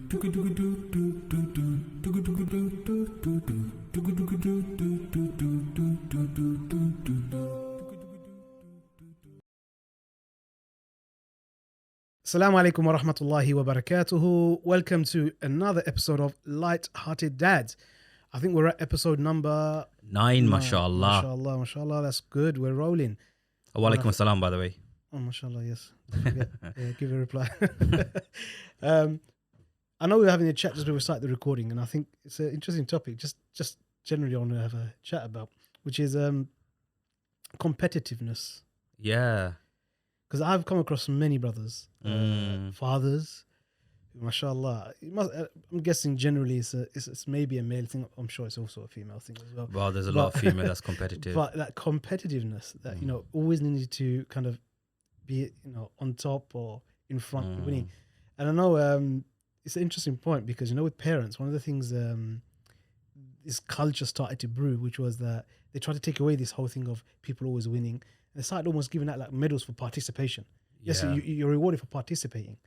Assalamu alaikum wa rahmatullahi wa barakatuhu. Welcome to another episode of Light-Hearted Dads. I think we're at episode number 9, mashallah. Mashallah, that's good. We're rolling. Wa alaikum assalam, by the way. Oh, mashallah, yes. Don't forget. Give a reply. I know we're having a chat just before we start the recording, and I think it's an interesting topic, just generally I want to have a chat about, which is competitiveness. Yeah. Because I've come across many brothers, fathers, mashallah. I'm guessing generally it's maybe a male thing. I'm sure it's also a female thing as well. Well, there's a lot of female that's competitive. But that competitiveness, that always needed to kind of be on top or in front, winning. And I know it's an interesting point because with parents, one of the things this culture started to brew, which was that they tried to take away this whole thing of people always winning. They started almost giving out like medals for participation. Yeah. Yes, so you're rewarded for participating.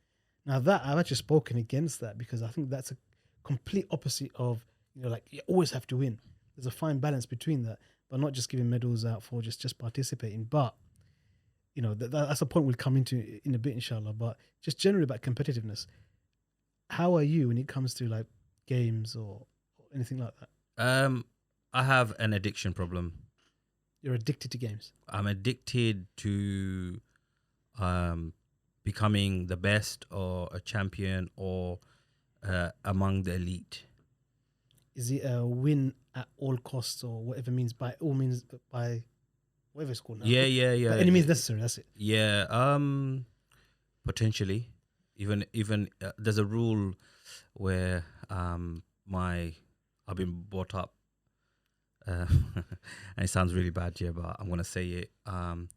Now that I've actually spoken against that because I think that's a complete opposite of like you always have to win. There's a fine balance between that, but not just giving medals out for just participating. But that's a point we'll come into in a bit, inshallah. But just generally about competitiveness, how are you when it comes to like games or anything like that? I have an addiction problem. You're addicted to games. I'm addicted to becoming the best or a champion or among the elite. Is it a win at all costs or whatever means by all means by whatever it's called now? Yeah. By any means necessary, that's it. Yeah, potentially. Even there's a rule where I've been brought up. And it sounds really bad here, but I'm gonna say it. I'm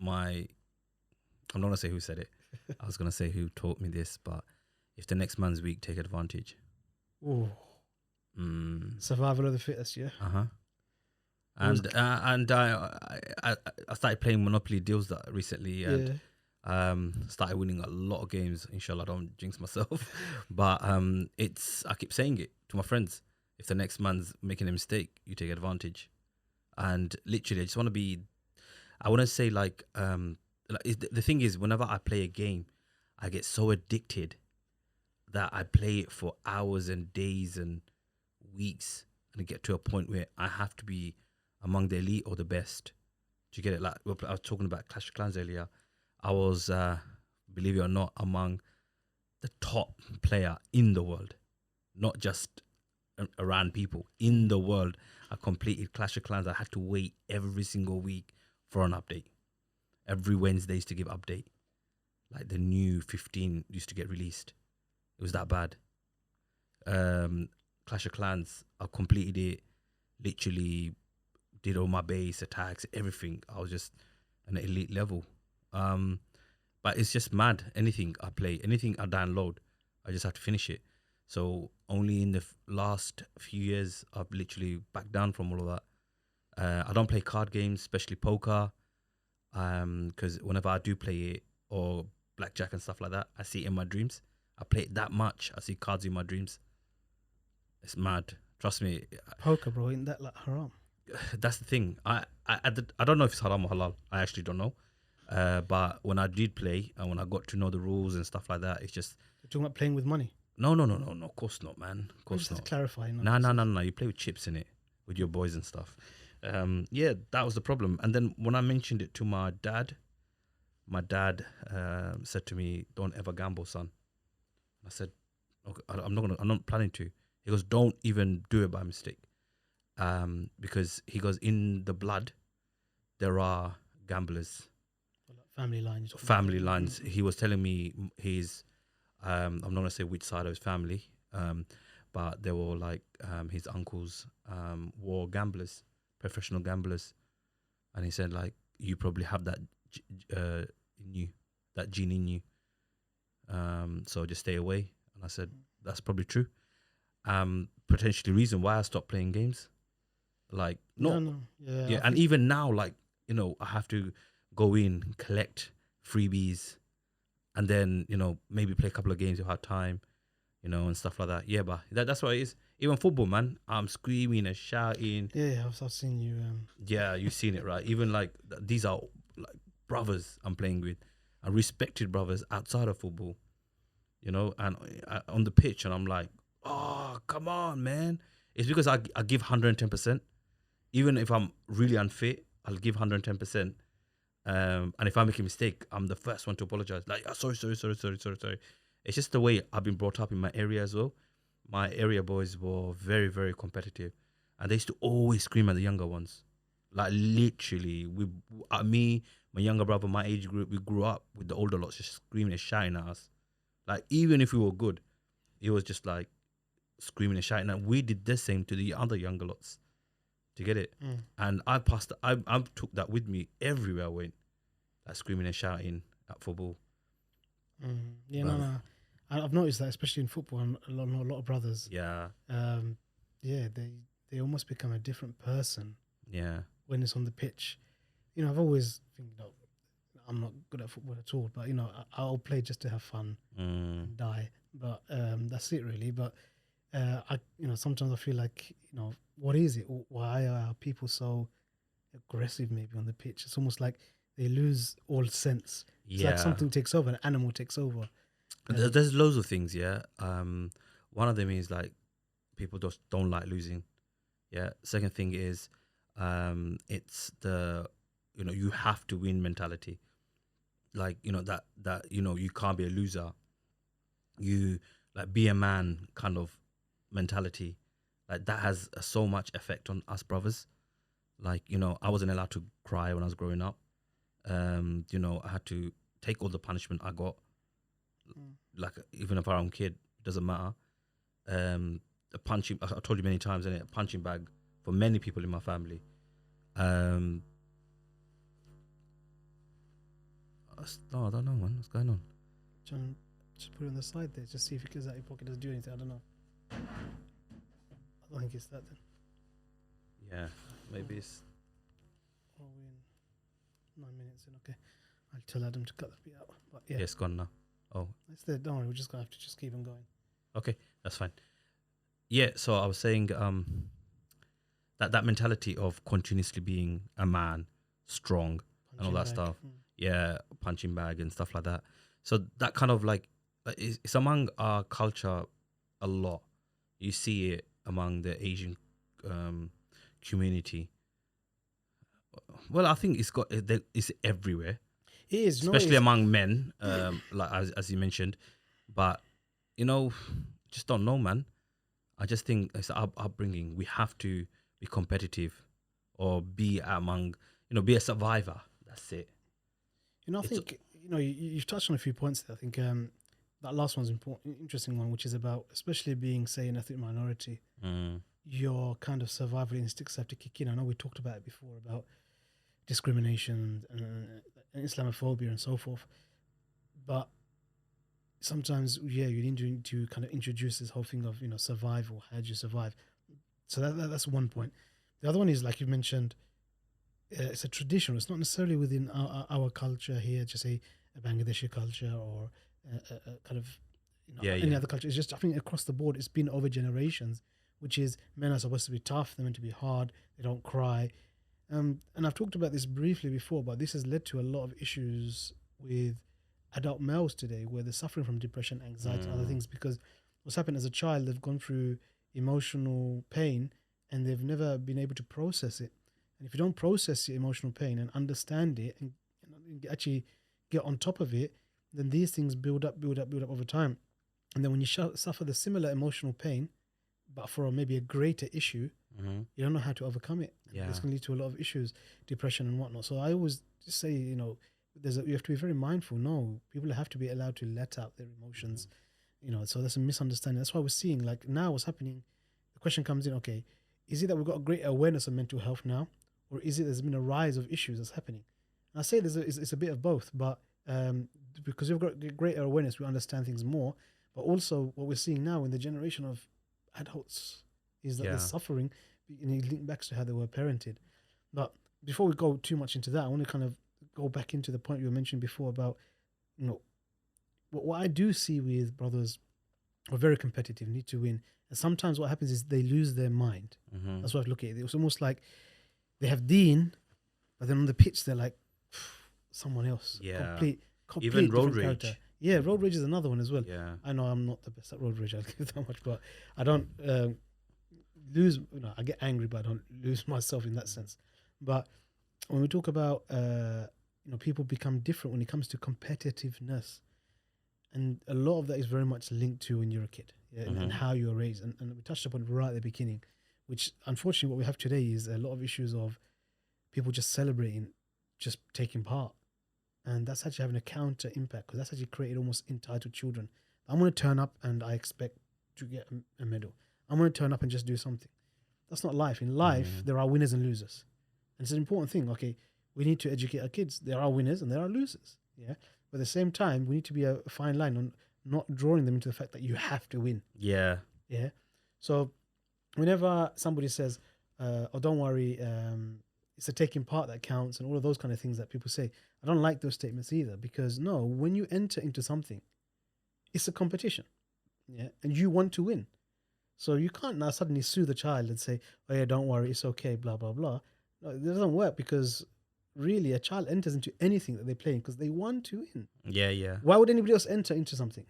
not gonna say who said it. I was gonna say who taught me this, but if the next man's weak, take advantage. Oh, survival of the fittest, yeah. And I started playing Monopoly deals that recently, and started winning a lot of games. Inshallah, I don't jinx myself, but I keep saying it to my friends. If the next man's making a mistake, you take advantage. And literally, I want to say the thing is, whenever I play a game, I get so addicted that I play it for hours and days and weeks. And I get to a point where I have to be among the elite or the best. Do you get it? Like I was talking about Clash of Clans earlier. I was, believe it or not, among the top player in the world, not just around people in the world. I completed Clash of Clans. I had to wait every single week for an update. Every Wednesdays to give update. Like the new 15 used to get released. It was that bad. Clash of Clans, I completed it. Literally did all my base attacks, everything. I was just an elite level. But it's just mad. Anything I play, anything I download, I just have to finish it. So only in the last few years, I've literally backed down from all of that. I don't play card games, especially poker, because whenever I do play it, or blackjack and stuff like that, I see it in my dreams. I play it that much. I see cards in my dreams. It's mad. Trust me. Poker, bro, isn't that like haram? That's the thing. I don't know if it's haram or halal. I actually don't know. But when I did play and when I got to know the rules and stuff like that, it's just... You're talking about playing with money? No. Of course not, man. Of course not. Just to clarify. No. You play with chips in it with your boys and stuff. Yeah, that was the problem. And then when I mentioned it to my dad said to me, "Don't ever gamble, son." I said, "Okay, I'm not planning to." He goes, "Don't even do it by mistake." Because he goes, in the blood, there are gamblers. Family lines. Family lines. He was telling me his... I'm not gonna say which side of his family, but they were like his uncles were gamblers, professional gamblers, and he said like you probably have that in you, that gene in you, so just stay away. And I said that's probably true. Potentially reason why I stopped playing games, like yeah, and even now, like I have to go in, collect freebies. And then, maybe play a couple of games if I have time, and stuff like that. Yeah, but that's what it is. Even football, man, I'm screaming and shouting. Yeah, I've seen you. Yeah, you've seen it, right? Even like these are like brothers I'm playing with, and respected brothers outside of football, and on the pitch, and I'm like, oh, come on, man. It's because I give 110%. Even if I'm really unfit, I'll give 110%. And if I make a mistake, I'm the first one to apologize. Like, sorry. It's just the way I've been brought up in my area as well. My area boys were very, very competitive, and they used to always scream at the younger ones. Like literally, me, my younger brother, my age group, we grew up with the older lots just screaming and shouting at us. Like even if we were good, it was just like screaming and shouting. And we did the same to the other younger lots. To get it, and I took that with me everywhere I went, like screaming and shouting at football. Yeah, no. I've noticed that, especially in football, and a lot of brothers. Yeah. Yeah, they almost become a different person. Yeah. When it's on the pitch, I've always think, I'm not good at football at all, but I'll play just to have fun and die. But that's it really. But sometimes I feel like what is it? Why are people so aggressive maybe on the pitch? It's almost like they lose all sense. It's like something takes over, an animal takes over. There's loads of things, yeah. One of them is like people just don't like losing. Yeah. Second thing is it's the you have to win mentality. Like, that you can't be a loser. You like be a man kind of mentality. Like that has so much effect on us brothers. Like, I wasn't allowed to cry when I was growing up. I had to take all the punishment I got. Like even if I'm a kid, doesn't matter. A punching, I told you many times, a punching bag for many people in my family. No, I don't know, man. What's going on? John, just put it on the side there. Just see if it goes out your pocket. Doesn't do anything. I don't know. I don't think it's that then. Yeah, maybe it's. Oh, we're in 9 minutes in. Okay, I'll tell Adam to cut that bit out. But yeah, It's gone now. Oh, it's there. Don't worry. We're just gonna have to just keep on going. okay, that's fine. Yeah, so I was saying that mentality of continuously being a man, strong, and all that stuff. Yeah, punching bag and stuff like that. So that kind of like it's among our culture a lot. You see it among the Asian community. Well, I think it's everywhere. It is, especially among men, like as you mentioned. But just don't know, man. I just think it's our upbringing. We have to be competitive, or be among, be a survivor. That's it. I think you've touched on a few points there. I think that last one's important, interesting one, which is about, especially being, say, an ethnic minority. Your kind of survival instincts have to kick in. I know we talked about it before about discrimination and Islamophobia and so forth, but sometimes, you need to kind of introduce this whole thing of survival. How do you survive? So that's one point. The other one is, like you mentioned, it's a tradition. It's not necessarily within our culture here, just a Bangladeshi culture or a kind of any other culture. It's just, I think, across the board, it's been over generations, which is men are supposed to be tough, they're meant to be hard, they don't cry. And I've talked about this briefly before, but this has led to a lot of issues with adult males today, where they're suffering from depression, anxiety, and other things, because what's happened as a child, they've gone through emotional pain and they've never been able to process it. And if you don't process your emotional pain and understand it and actually get on top of it, then these things build up over time. And then when you suffer the similar emotional pain, but for maybe a greater issue, you don't know how to overcome it. Yeah. This can lead to a lot of issues, depression and whatnot. So I always say, you have to be very mindful. No, people have to be allowed to let out their emotions. So that's a misunderstanding. That's why we're seeing, like, now what's happening. The question comes in, okay, is it that we've got a greater awareness of mental health now, or is it there's been a rise of issues that's happening? And I say it's a bit of both, but because we've got greater awareness, we understand things more. But also what we're seeing now in the generation of adults is that they're suffering, and it links back to how they were parented. But before we go too much into that, I want to kind of go back into the point you mentioned before about, what I do see with brothers are very competitive, need to win. And sometimes what happens is they lose their mind. Mm-hmm. That's what I look at it. It was almost like they have Dean, but then on the pitch they're like someone else. Yeah. Complete Even road different character. rage. Yeah, road rage is another one as well. Yeah. I know I'm not the best at road rage. I'll give that much, but I don't lose. I get angry, but I don't lose myself in that sense. But when we talk about people become different when it comes to competitiveness, and a lot of that is very much linked to when you're a kid, and how you were raised. And we touched upon it right at the beginning, which unfortunately what we have today is a lot of issues of people just celebrating, just taking part. And that's actually having a counter impact, because that's actually created almost entitled children. I'm going to turn up and I expect to get a medal. I'm going to turn up and just do something. That's not life. In life, there are winners and losers. And it's an important thing. Okay, we need to educate our kids. There are winners and there are losers. Yeah. But at the same time, we need to be a fine line on not drawing them into the fact that you have to win. Yeah. Yeah. So whenever somebody says, oh, don't worry, it's the taking part that counts, and all of those kind of things that people say, I don't like those statements either, because no, when you enter into something, it's a competition. Yeah. And you want to win. So you can't now suddenly sue the child and say, oh yeah, don't worry, it's okay, blah, blah, blah. No, it doesn't work, because really a child enters into anything that they're playing because they want to win. Yeah, yeah. Why would anybody else enter into something?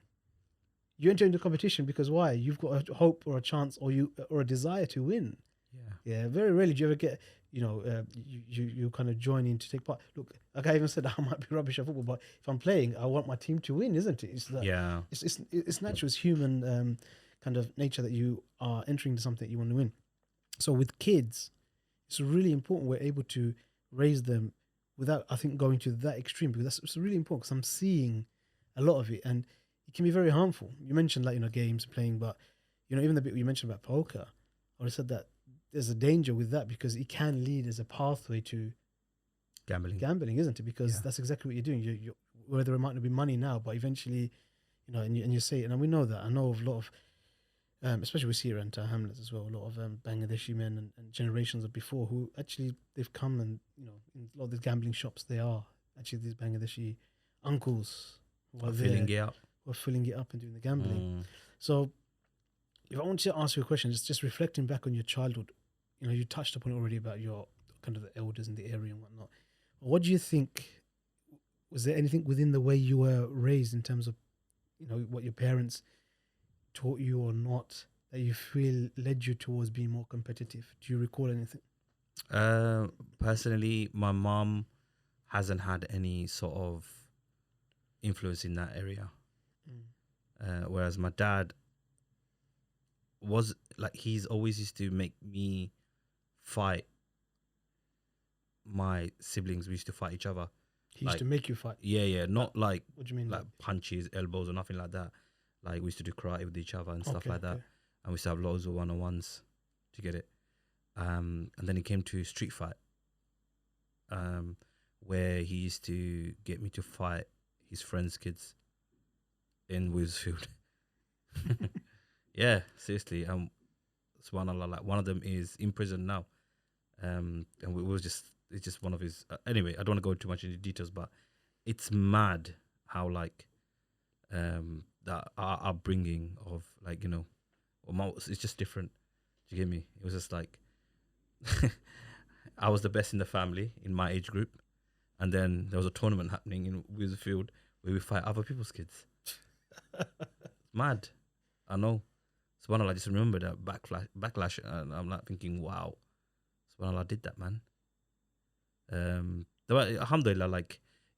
You enter into competition because why? You've got a hope or a chance or a desire to win. Yeah. Yeah. Very rarely do you ever get, you kind of join in to take part. Look, like I even said, I might be rubbish at football, but if I'm playing, I want my team to win, isn't it? It's that, Yeah. It's natural. It's human kind of nature that you are entering into something that you want to win. So with kids, it's really important we're able to raise them without, I think, going to that extreme, because it's really important, because I'm seeing a lot of it, and it can be very harmful. You mentioned games playing, but even the bit you mentioned about poker, I would have said that there's a danger with that, because it can lead as a pathway to gambling, isn't it? Because that's exactly what you're doing. You whether it might not be money now, but eventually, and you say it, and we know that. I know of a lot of, especially we see it around Hamlets as well, a lot of Bangladeshi men and generations of before who actually they've come and in a lot of these gambling shops, they are actually these Bangladeshi uncles who are Filling it up. Who are filling it up and doing the gambling. So if I want to ask you a question, just reflecting back on your childhood, you touched upon it already about your kind of the elders in the area and whatnot. What do you think? Was there anything within the way you were raised in terms of, what your parents taught you or not, that you feel led you towards being more competitive? Do you recall anything? Personally, my mom hasn't had any sort of influence in that area. Whereas my dad was he's always used to make me fight my siblings. We used to fight each other. He used to make you fight? Yeah. Not what do you mean? like punches, elbows, or nothing like that. Like we used to do karate with each other and stuff like that. And we used to have loads of one-on-ones to get it. And then it came to street fight, where he used to get me to fight his friends' kids in Wheelsfield. Yeah, seriously. Subhanallah, like one of them is in prison now. And it's just one of his. Anyway, I don't want to go too much into details, but it's mad how that our upbringing of it's just different. Do you get me? It was just like I was the best in the family in my age group, and then there was a tournament happening in Wheelsfield where we fight other people's kids. Mad, I know. SubhanAllah, I just remember that backlash, and I'm like thinking, wow, SubhanAllah did that, man. Alhamdulillah,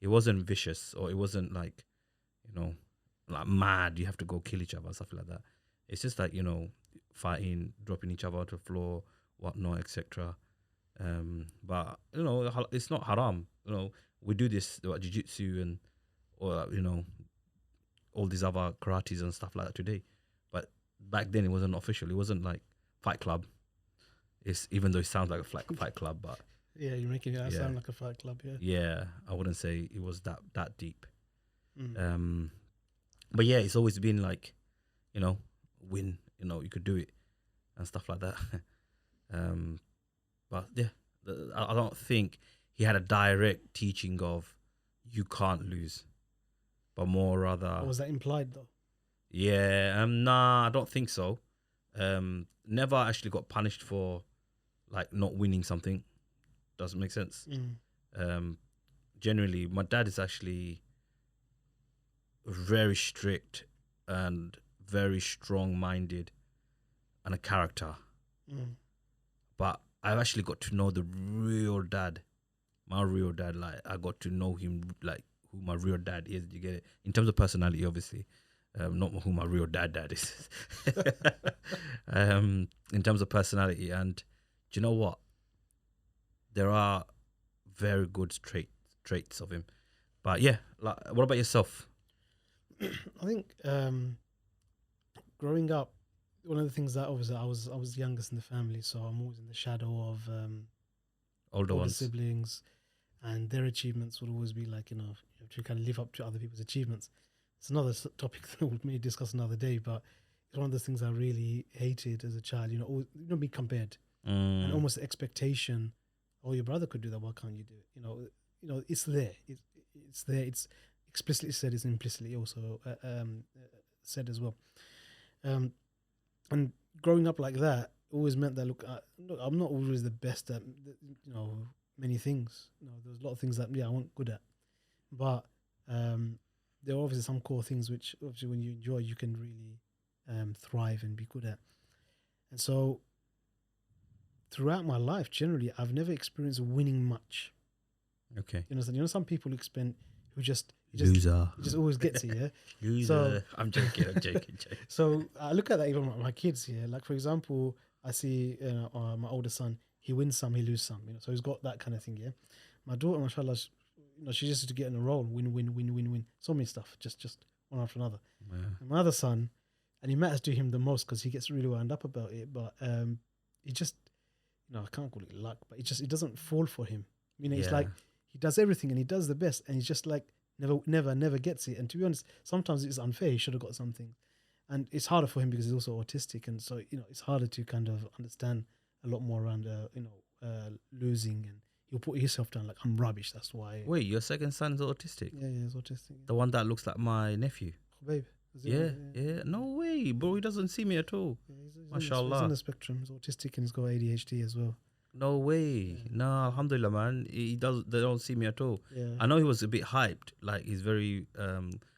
it wasn't vicious, or it wasn't like mad. You have to go kill each other, stuff like that. It's just fighting, dropping each other to the floor, whatnot, etc. But it's not haram. We do this jiu-jitsu or all these other karates and stuff like that today. But back then it wasn't official. It wasn't like Fight Club. It's even though it sounds like a Fight Club, but yeah, you're making it sound like a Fight Club. Yeah, I wouldn't say it was that deep. But yeah, it's always been win. You could do it and stuff like that. But yeah, I don't think he had a direct teaching of you can't lose, but more rather. Or was that implied though? Yeah, nah, I don't think so. Never actually got punished for like not winning something. Doesn't make sense. Mm. Um, Generally, my dad is actually very strict and very strong-minded and a character. Mm. But I've actually got to know the real dad, my real dad. Like I got to know him, like who my real dad is. You get it in terms of personality, obviously. Not who my real dad is. In terms of personality, and do you know what? There are very good traits of him. But yeah, like, what about yourself? I think growing up, one of the things that obviously I was youngest in the family, so I'm always in the shadow of Older older ones. siblings, and their achievements would always be like, you have to kind of live up to other people's achievements. It's another topic that we may discuss another day, but it's one of those things I really hated as a child. Always, be compared, and Mm, almost the expectation. Oh, your brother could do that. Why can't you do it? It's there. It's there. It's explicitly said. It's implicitly also said as well. Um, and growing up like that always meant that look, I'm not always the best at many things. There's a lot of things that I wasn't good at, but um, there are obviously some core things which obviously when you enjoy you can really thrive and be good at. And so throughout my life, generally, I've never experienced winning much. okay. Some people who just Loser. it just always gets it, yeah. So Loser. I'm joking. I'm joking. so I look at that even with my kids here. Like for example, I see my older son. He wins some, he loses some. So he's got that kind of thing. Yeah. My daughter, mashallah, she just used to get in a roll, win, win, win, win, win. So many stuff, just one after another. Yeah. And my other son, and he matters to him the most because he gets really wound up about it. But he just, I can't call it luck, but it doesn't fall for him. It's Yeah. like he does everything and he does the best, and he's just like never gets it. And to be honest, sometimes it's unfair. He should have got something, and it's harder for him because he's also autistic, and so it's harder to kind of understand a lot more around losing, and he'll put himself down like I'm rubbish. That's why. Wait, your second son's autistic? Yeah, he's autistic. The one that looks like my nephew? Babe, Yeah, yeah. No way, bro. He doesn't see me at all. yeah, he's on Mashallah. the spectrum. He's autistic and he's got ADHD as well. No way. Yeah. No, alhamdulillah, man. He does. They don't see me at all. Yeah, I know he was a bit hyped. Like he's very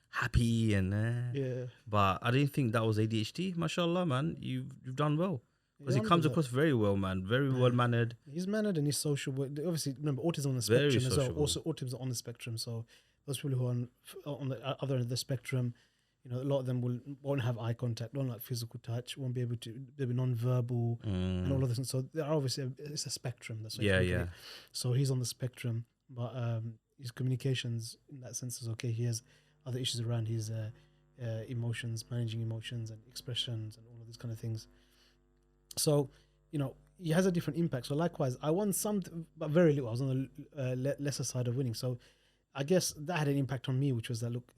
happy and. yeah. But I didn't think that was ADHD. Mashallah, man. You've done well. Because he comes Alhamdulillah. across very well, man. Very well mannered. He's mannered and he's social. But obviously, remember, autism on the Very spectrum as well. sociable. Also, autism on the spectrum. So those people who are on the other end of the spectrum, a lot of them won't have eye contact, won't like physical touch, won't be able to. They'll be non-verbal and all of this. And so there are obviously it's a spectrum. That's what Yeah, you yeah. it. So he's on the spectrum, but his communications in that sense is okay. He has other issues around his emotions, managing emotions and expressions and all of these kind of things. So, he has a different impact. So likewise, I won some, but very little. I was on the lesser side of winning. So I guess that had an impact on me, which was that, look,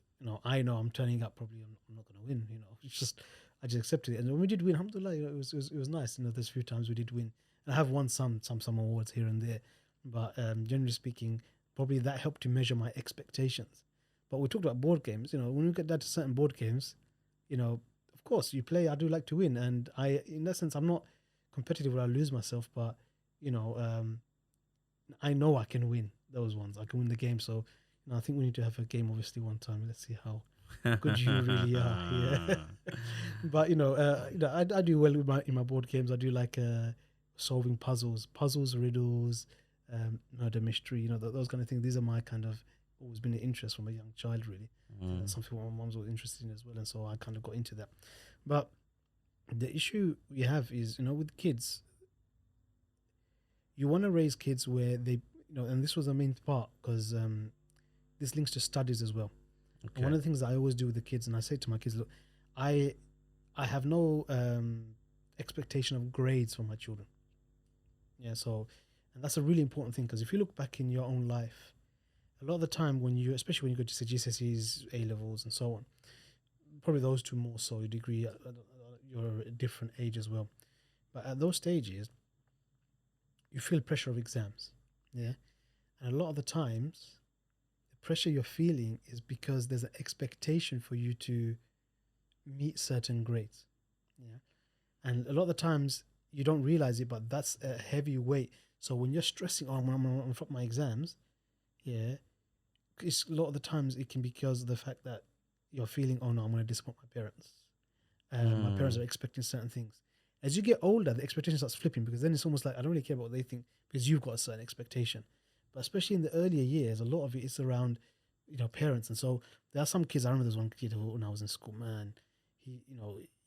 I know I'm turning up, probably I'm not going to win, it's just, I just accepted it. And when we did win, alhamdulillah, it was nice. There's a few times we did win. And I have won some awards here and there. But generally speaking, probably that helped to measure my expectations. But we talked about board games, when we get down to certain board games, of course you play, I do like to win. And in that sense, I'm not competitive where I lose myself, but I know I can win those ones. I can win the game. So I think we need to have a game, obviously, one time. Let's see how good you really are. Yeah, but I do well with in my board games. I do like solving puzzles, riddles, murder mystery. Those kind of things. These are my kind of always been an interest from a young child, really. That's something my mom's was interested in as well, and so I kind of got into that. But the issue we have is, with kids, you want to raise kids where they, and this was the main part because this links to studies as well. Okay. And one of the things that I always do with the kids, and I say to my kids, look, I have no expectation of grades for my children. Yeah, so, and that's a really important thing because if you look back in your own life, a lot of the time especially when you go to say GCSEs, A levels, and so on, probably those two more so, your degree, you're a different age as well. But at those stages, you feel pressure of exams. Yeah. And a lot of the times, the pressure you're feeling is because there's an expectation for you to meet certain grades. Yeah. And a lot of the times you don't realize it, but that's a heavy weight. So when you're stressing, oh, I'm from my exams, yeah, it's a lot of the times it can be because of the fact that you're feeling, oh no, I'm going to disappoint my parents. My parents are expecting certain things. As you get older, the expectation starts flipping, because then it's almost like I don't really care about what they think, because you've got a certain expectation. But especially in the earlier years, a lot of it is around, parents. And so there are some kids. I remember there's one kid who, when I was in school, man,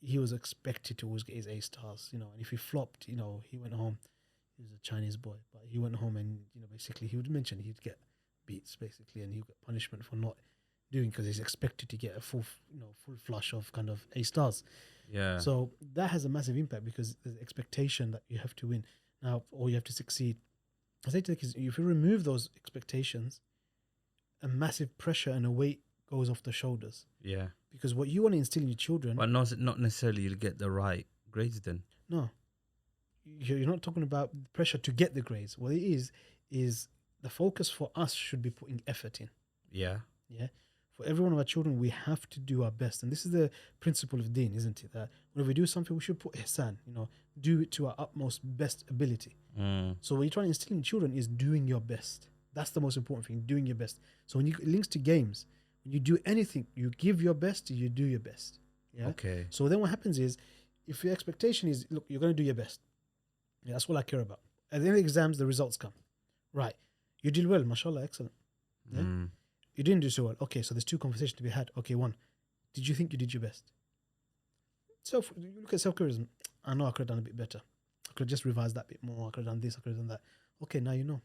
he was expected to always get his A stars, and if he flopped, he went home. He was a Chinese boy, but he went home and basically he would mention he'd get beats basically, and he would get punishment for not doing, because he's expected to get a full flush of kind of A stars. Yeah. So that has a massive impact, because there's expectation that you have to win now, or you have to succeed. I say to the kids, if you remove those expectations, a massive pressure and a weight goes off the shoulders. Yeah. Because what you want to instill in your children, But not necessarily you'll get the right grades then. no, you're not talking about pressure to get the grades. What it is the focus for us should be putting effort in. Yeah. Yeah. For every one of our children, we have to do our best. And this is the principle of deen, isn't it? That when we do something, we should put ihsan, do it to our utmost best ability. So what you're trying to instill in children is doing your best. That's the most important thing, doing your best. So when it links to games, when you do anything, you give your best, you do your best. Yeah. Okay. So then what happens is, if your expectation is, look, you're going to do your best. Yeah, that's all I care about. At the end of the exams, the results come. Right. You did well, mashallah, excellent. Yeah? You didn't do so well. Okay, so there's two conversations to be had. Okay, one, did you think you did your best? You look at self-criticism. I know I could have done a bit better. I could have just revised that bit more. I could have done this, I could have done that. Okay, now you know.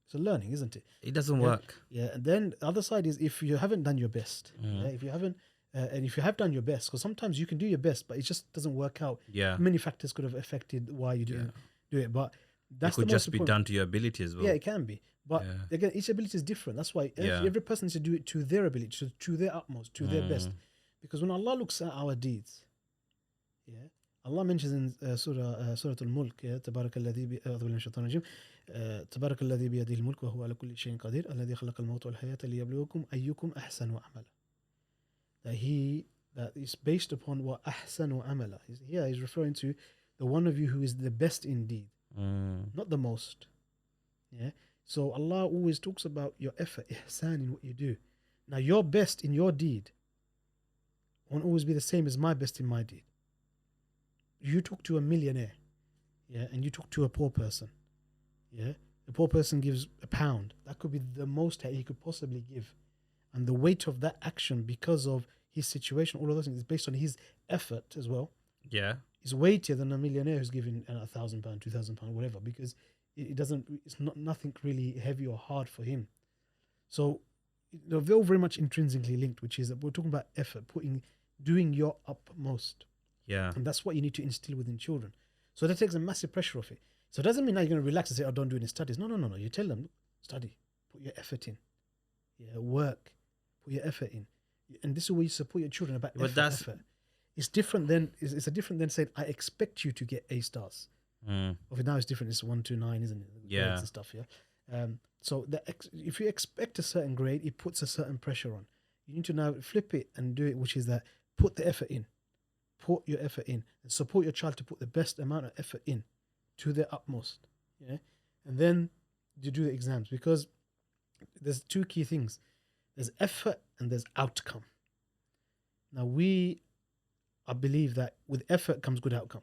It's a learning, isn't it? It doesn't work. Yeah, and then the other side is, if you haven't done your best, if you haven't, and if you have done your best, because sometimes you can do your best, but it just doesn't work out. Yeah. Many factors could have affected why you didn't do it, but that's it could just be down to your ability as well. Yeah, it can be. But again, each ability is different. That's why every person needs to do it to their ability, to their utmost, to their best. Because when Allah looks at our deeds, Allah mentions in Surah Al-Mulk, تبارك الذي أعوذ بالله من الشيطان الرجيم تبارك الذي بيده الملك وهو على كل شيء قدير الذي خلق الموت والحياة ليبلوكم أيكم أحسن عملا. That is based upon what أحسن عملا. Here he's referring to the one of you who is the best indeed, not the most. Yeah. So Allah always talks about your effort, ihsan, in what you do. Now your best in your deed won't always be the same as my best in my deed. You talk to a millionaire, and you talk to a poor person, The poor person gives £1. That could be the most he could possibly give, and the weight of that action, because of his situation, all of those things, is based on his effort as well. Yeah, is weightier than a millionaire who's giving £1,000, £2,000, whatever, because it's not nothing really heavy or hard for him. So they're all very much intrinsically linked, which is that we're talking about effort, doing your utmost. Yeah. And that's what you need to instill within children. So that takes a massive pressure off it. So it doesn't mean now you're going to relax and say, oh, don't do any studies. No. You tell them, study, put your effort in. Work, put your effort in. And this is where you support your children about effort. It's different than saying, I expect you to get A stars. Of now it's different. It's 1 to 9, isn't it? Yeah. And stuff. Yeah. So if you expect a certain grade, it puts a certain pressure on. You need to now flip it and do it, which is that put the effort in. Put your effort in and support your child to put the best amount of effort in to their utmost. Yeah. And then you do the exams, because there's two key things. There's effort and there's outcome. Now I believe that with effort comes good outcome.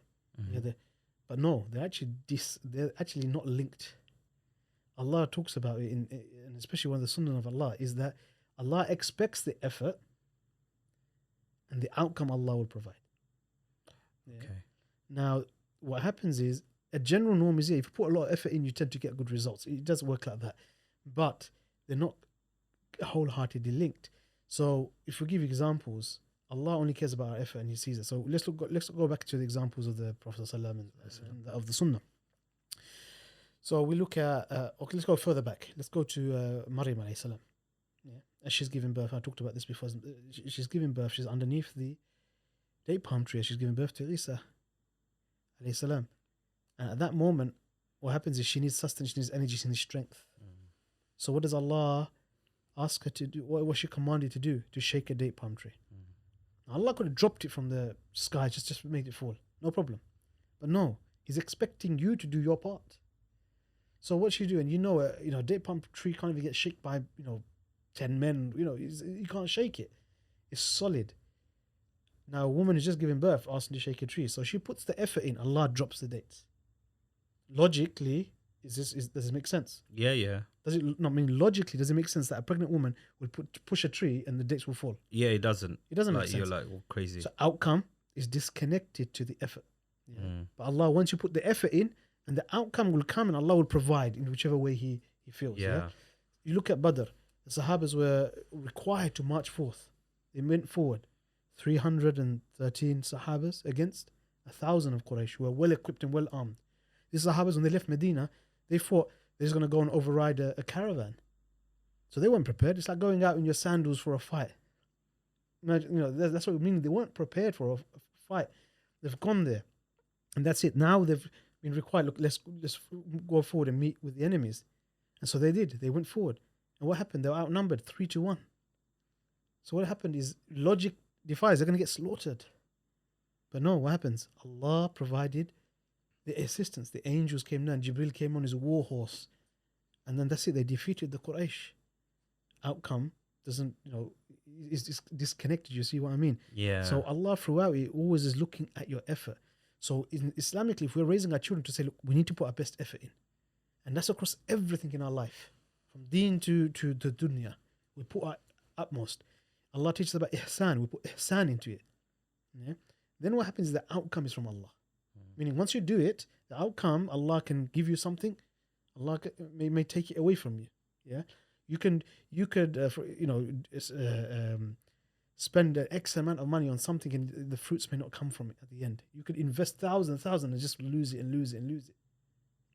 But no, they're actually not linked. Allah talks about it, and especially one of the sunnah of Allah is that Allah expects the effort, and the outcome Allah will provide. Yeah. Okay. Now, what happens is, a general norm is, if you put a lot of effort in, you tend to get good results. It does work like that, but they're not wholeheartedly linked. So, if we give examples, Allah only cares about our effort, and He sees it. So let's go back to the examples of the Prophet ﷺ and of the Sunnah. So we look at let's go further back. Let's go to Maryam alayhi salam. As she's giving birth, I talked about this before. She's giving birth. She's underneath the date palm tree. She's giving birth to Isa alayhi salam. And at that moment, what happens is she needs sustenance, she needs energy, she needs strength. So what does Allah ask her to do? What was she commanded to do? To shake a date palm tree. Allah could have dropped it from the sky, just made it fall, no problem. But no, He's expecting you to do your part. So what you do, and a date palm tree can't even get shaken by 10 men. You can't shake it. It's solid. Now a woman is just giving birth, asking to shake a tree, so she puts the effort in. Allah drops the dates. Logically, does it make sense? Yeah. Does it not mean logically? Does it make sense that a pregnant woman will push a tree and the dates will fall? Yeah, it doesn't. It doesn't like, make sense. You're like crazy. So outcome is disconnected to the effort. Yeah. But Allah, once you put the effort in, and the outcome will come, and Allah will provide in whichever way He feels. Yeah. You look at Badr. The Sahabas were required to march forth. They went forward. 313 Sahabas against 1,000 of Quraysh who were well equipped and well armed. These Sahabas, when they left Medina, they thought they're just going to go and override a caravan. So they weren't prepared. It's like going out in your sandals for a fight. Imagine, that's what it means. They weren't prepared for a fight. They've gone there, and that's it. Now they've been required. Look, let's go forward and meet with the enemies. And so they did. They went forward. And what happened? They were outnumbered 3-1. So what happened is logic defies. They're going to get slaughtered. But no, what happens? Allah provided the assistance. The angels came down. Jibril came on his war horse. And then that's it. They defeated the Quraysh. Outcome doesn't, is disconnected. You see what I mean? Yeah. So Allah throughout it always is looking at your effort. So Islamically, if we're raising our children to say, look, we need to put our best effort in. And that's across everything in our life. From deen to the dunya. We put our utmost. Allah teaches about ihsan. We put ihsan into it. Yeah? Then what happens is the outcome is from Allah. Meaning once you do it, the outcome, Allah can give you something. Allah may take it away from you. Yeah, you could spend an X amount of money on something and the fruits may not come from it at the end. You could invest thousands and just lose it.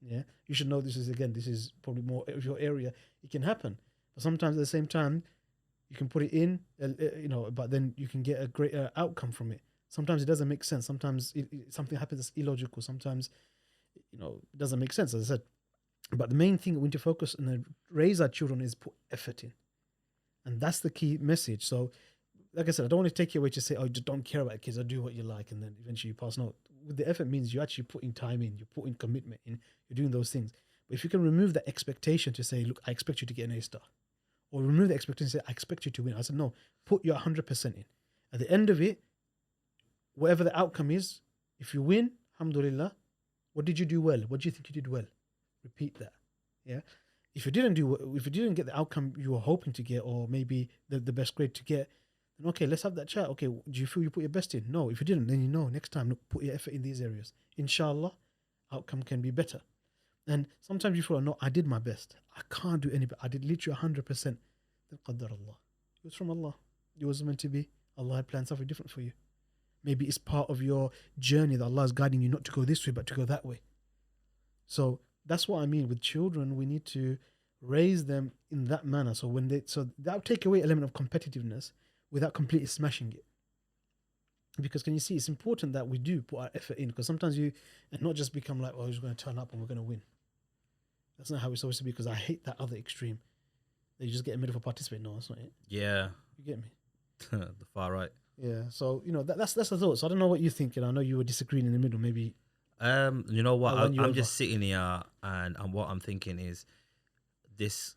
Yeah, you should know this is probably more of your area. It can happen, but sometimes at the same time, you can put it in, but then you can get a greater outcome from it. Sometimes it doesn't make sense. Sometimes something happens that's illogical. Sometimes, it doesn't make sense, as I said. But the main thing we need to focus and raise our children is put effort in. And that's the key message. So, like I said, I don't want to take you away to say, oh, you just don't care about kids or do what you like and then eventually you pass. No, with the effort means you're actually putting time in, you're putting commitment in, you're doing those things. But if you can remove that expectation to say, look, I expect you to get an A star. Or remove the expectation to say, I expect you to win. I said, no, put your 100% in. At the end of it, whatever the outcome is, if you win, alhamdulillah, what did you do well? What do you think you did well? Repeat that. Yeah. If you didn't get the outcome you were hoping to get, or maybe the best grade to get, then okay, let's have that chat. Okay, do you feel you put your best in? No. If you didn't, then next time, look, put your effort in these areas. Inshallah, outcome can be better. And sometimes you feel, no, I did my best. I can't do any better. I did literally 100%. Then qaddar Allah. It was from Allah. It was meant to be. Allah had planned something different for you. Maybe it's part of your journey that Allah is guiding you not to go this way, but to go that way. So that's what I mean with children. We need to raise them in that manner. So that will take away element of competitiveness without completely smashing it. Because can you see, it's important that we do put our effort in, because sometimes and not just become like, oh, we're just going to turn up and we're going to win. That's not how it's supposed to be, because I hate that other extreme. That you just get a medal for participating. No, that's not it. Yeah. You get me? The far right. Yeah. So, that's the thought. So I don't know what you think. I know you were disagreeing in the middle, maybe. You know what? I'm just sitting here and what I'm thinking is, this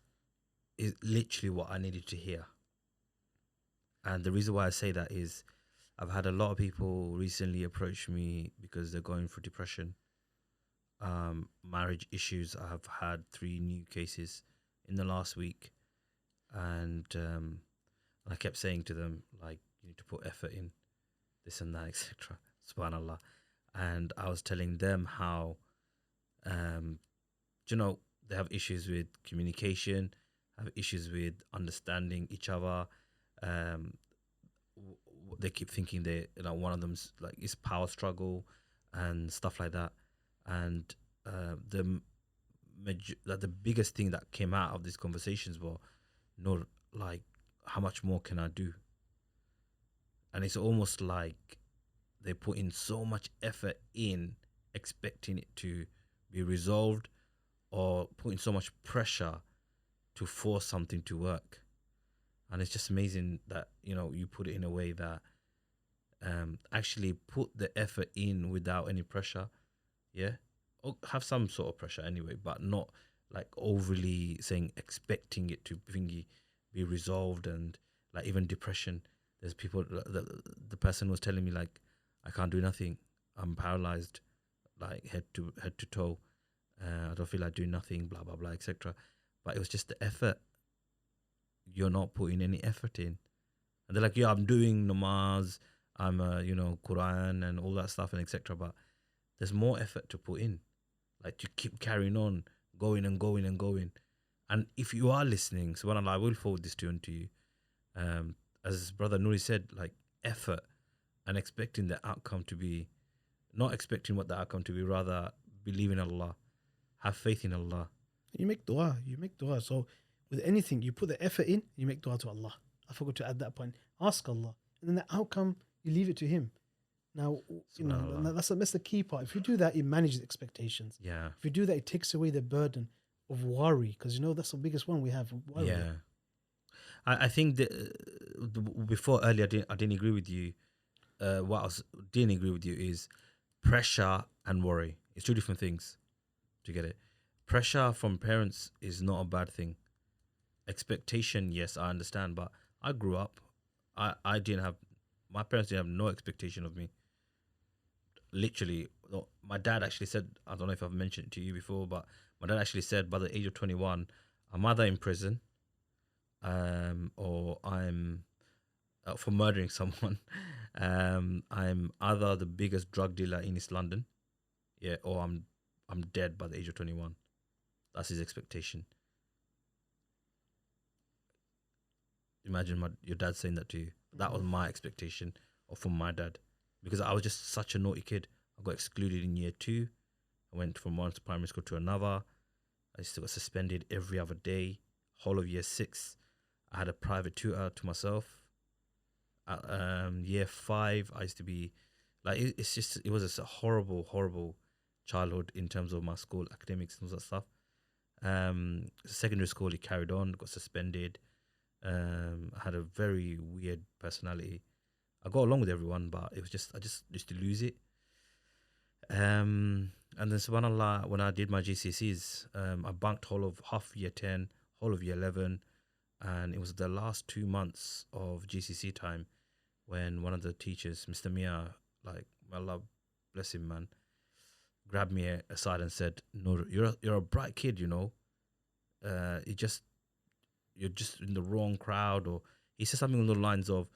is literally what I needed to hear. And the reason why I say that is I've had a lot of people recently approach me because they're going through depression, marriage issues. I've had 3 new cases in the last week. And I kept saying to them, like, you need to put effort in, this and that, etc. Subhanallah. And I was telling them how, they have issues with communication, have issues with understanding each other. They keep thinking one of them's like it's power struggle and stuff like that. And the biggest thing that came out of these conversations were, Nur, like, how much more can I do? And it's almost like they put in so much effort in expecting it to be resolved, or putting so much pressure to force something to work. And it's just amazing that, you put it in a way that actually put the effort in without any pressure. Yeah, or have some sort of pressure anyway, but not like overly saying expecting it to be resolved. And like even depression, there's people, the person was telling me like, I can't do nothing, I'm paralyzed, like head to toe, I don't feel like doing nothing, blah blah blah, etc. But it was just the effort. You're not putting any effort in, and they're like, yeah, I'm doing namaz, I'm Quran and all that stuff and etc. But there's more effort to put in, like to keep carrying on, going and going and going. And if you are listening, subhanAllah, I will forward this to you. As Brother Nuri said, like effort and expecting the outcome to be, not expecting what the outcome to be, rather believe in Allah, have faith in Allah. You make dua. So with anything, you put the effort in, you make dua to Allah. I forgot to add that point. Ask Allah. And then the outcome, you leave it to Him. Now, that's the key part. If you do that, it manages expectations. Yeah. If you do that, it takes away the burden of worry, because that's the biggest one we have. Worry. Yeah. I think that before earlier, I didn't agree with you. What I didn't agree with you is pressure and worry. It's two different things. Do you get it? Pressure from parents is not a bad thing. Expectation, yes, I understand, but I grew up. I didn't have, my parents didn't have no expectation of me. Literally, my dad actually said, I don't know if I've mentioned it to you before, but my dad actually said by the age of 21, I'm either in prison, or I'm for murdering someone. I'm either the biggest drug dealer in East London, yeah, or I'm dead by the age of 21. That's his expectation. Imagine your dad saying that to you. That was my expectation from my dad, because I was just such a naughty kid. I got excluded in year 2. I went from one primary school to another. I still got suspended every other day. Whole of year 6, I had a private tutor to myself. Year 5, I used to be like, it was just a horrible childhood in terms of my school academics and all that stuff. Secondary school, it carried on, got suspended. I had a very weird personality. I got along with everyone, but it was just, I just used to lose it. And then subhanAllah, when I did my GCSEs, I bunked whole of half year 10, whole of year 11, and it was the last 2 months of GCSE time when one of the teachers, Mr. Mia, like, Allah bless him, man, grabbed me aside and said, "Nur, you're a bright kid, you know. You're just in the wrong crowd," or he said something along the lines of,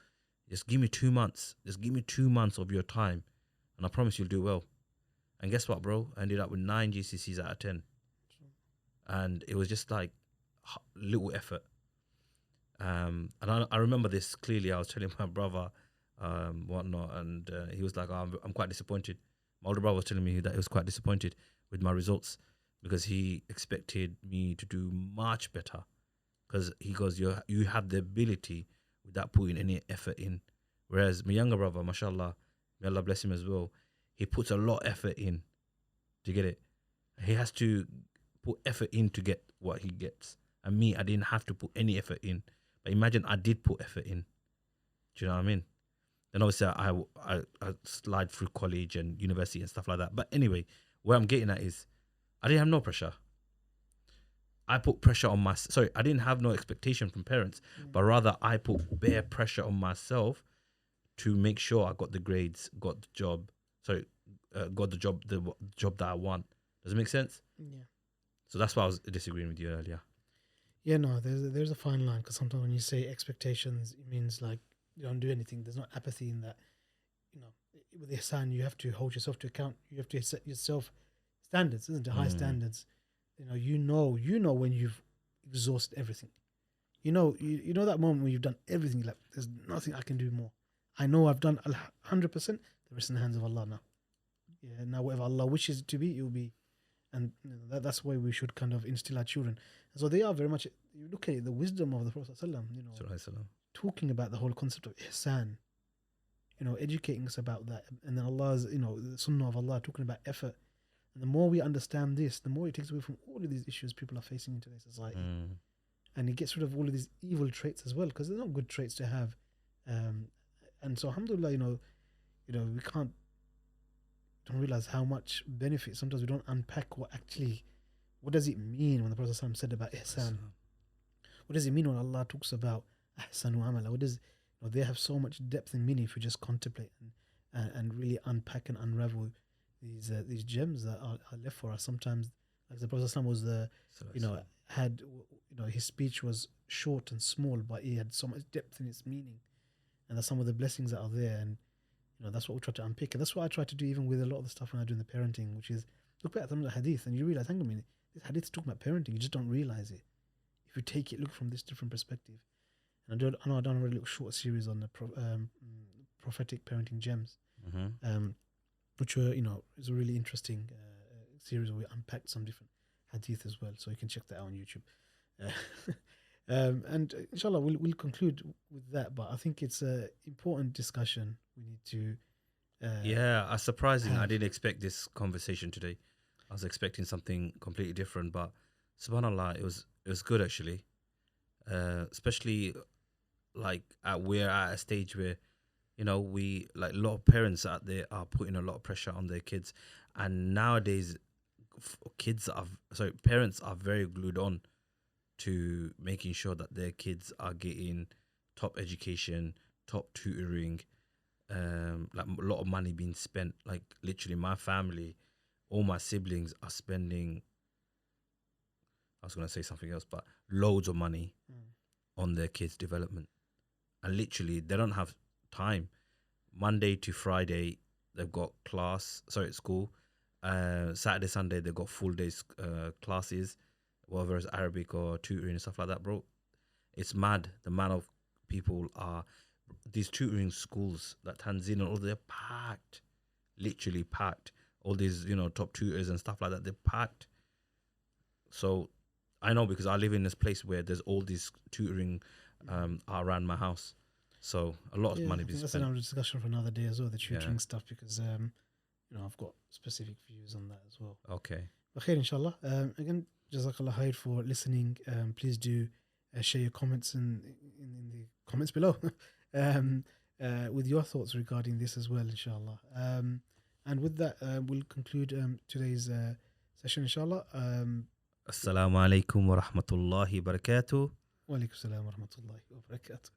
"Just give me 2 months. Just give me 2 months of your time, and I promise you'll do well." And guess what, bro? I ended up with 9 GCSEs out of 10, and it was just like little effort. And I remember this clearly. I was telling my brother, whatnot, and he was like, oh, "I'm quite disappointed." My older brother was telling me that he was quite disappointed with my results because he expected me to do much better. Because he goes, you have the ability without putting any effort in. Whereas my younger brother, mashallah, may Allah bless him as well, he puts a lot of effort in to get it. He has to put effort in to get what he gets. And me, I didn't have to put any effort in. But imagine I did put effort in. Do you know what I mean? Then obviously I slide through college and university and stuff like that. But anyway, where I'm getting at is I didn't have no pressure. I put pressure on I didn't have no expectation from parents, but rather I put bare pressure on myself to make sure I got the grades, got the job. Got the job that I want. Does it make sense? Yeah. So that's why I was disagreeing with you earlier. Yeah, no, there's a fine line, because sometimes when you say expectations, it means like you don't do anything. There's no apathy in that. With ihsan, you have to hold yourself to account. You have to set yourself standards, isn't it? High standards. You know when you've exhausted everything. You know that moment when you've done everything. Like, there's nothing I can do more. I know I've done 100%. The rest in the hands of Allah now. Yeah, now whatever Allah wishes it to be, it will be. And that's why we should kind of instill our children. And so they are very much, you look at it, the wisdom of the Prophet ﷺ, talking about the whole concept of ihsan, educating us about that. And then Allah's, the sunnah of Allah, talking about effort. And the more we understand this, the more it takes away from all of these issues people are facing in today's society. And it gets rid of all of these evil traits as well, because they're not good traits to have. And so alhamdulillah, we don't realize how much benefit. Sometimes we don't unpack what does it mean when the Prophet ﷺ said about ihsan. What does it mean when Allah talks about ahsanu amala? What does they have so much depth and meaning if you just contemplate and really unpack and unravel these gems that are left for us. Sometimes, like the Prophet ﷺ was had his speech was short and small, but he had so much depth in its meaning, and that's some of the blessings that are there. And that's what we try to unpick, and that's what I try to do even with a lot of the stuff when I do in the parenting, which is look back at some of the hadith and you realize, hang on a minute, this hadith is talking about parenting. You just don't realize it if you take it, look from this different perspective. And I know I've done a really little short series on the prophetic parenting gems, which were is a really interesting series where we unpacked some different hadith as well. So you can check that out on YouTube. And inshallah, we'll conclude with that. But I think it's an important discussion we need to. Surprising. I didn't expect this conversation today. I was expecting something completely different, but subhanallah, it was good actually. Especially like we're at a stage where we like a lot of parents out there are putting a lot of pressure on their kids, and nowadays parents are very glued on to making sure that their kids are getting top education, top tutoring, like a lot of money being spent. Like literally my family, all my siblings are spending, I was going to say something else, but loads of money on their kids' development. And literally they don't have time. Monday to Friday they've got school. Saturday, Sunday they've got full days classes, whether it's Arabic or tutoring and stuff like that, bro. It's mad the amount of people are these tutoring schools that Tanzania, all they're packed, literally packed. All these top tutors and stuff like that, they're packed. So I know because I live in this place where there's all these tutoring around my house. So a lot of money being spent. That's another discussion for another day as well, the tutoring stuff, because I've got specific views on that as well. Okay. Okay, inshallah. Again, Jazakallah khair for listening. Please do share your comments in the comments below with your thoughts regarding this as well, inshallah. And with that, we'll conclude today's session, inshallah. Assalamu alaikum wa rahmatullahi wa barakatuh. Wa alaikum salam wa rahmatullahi wa barakatuh.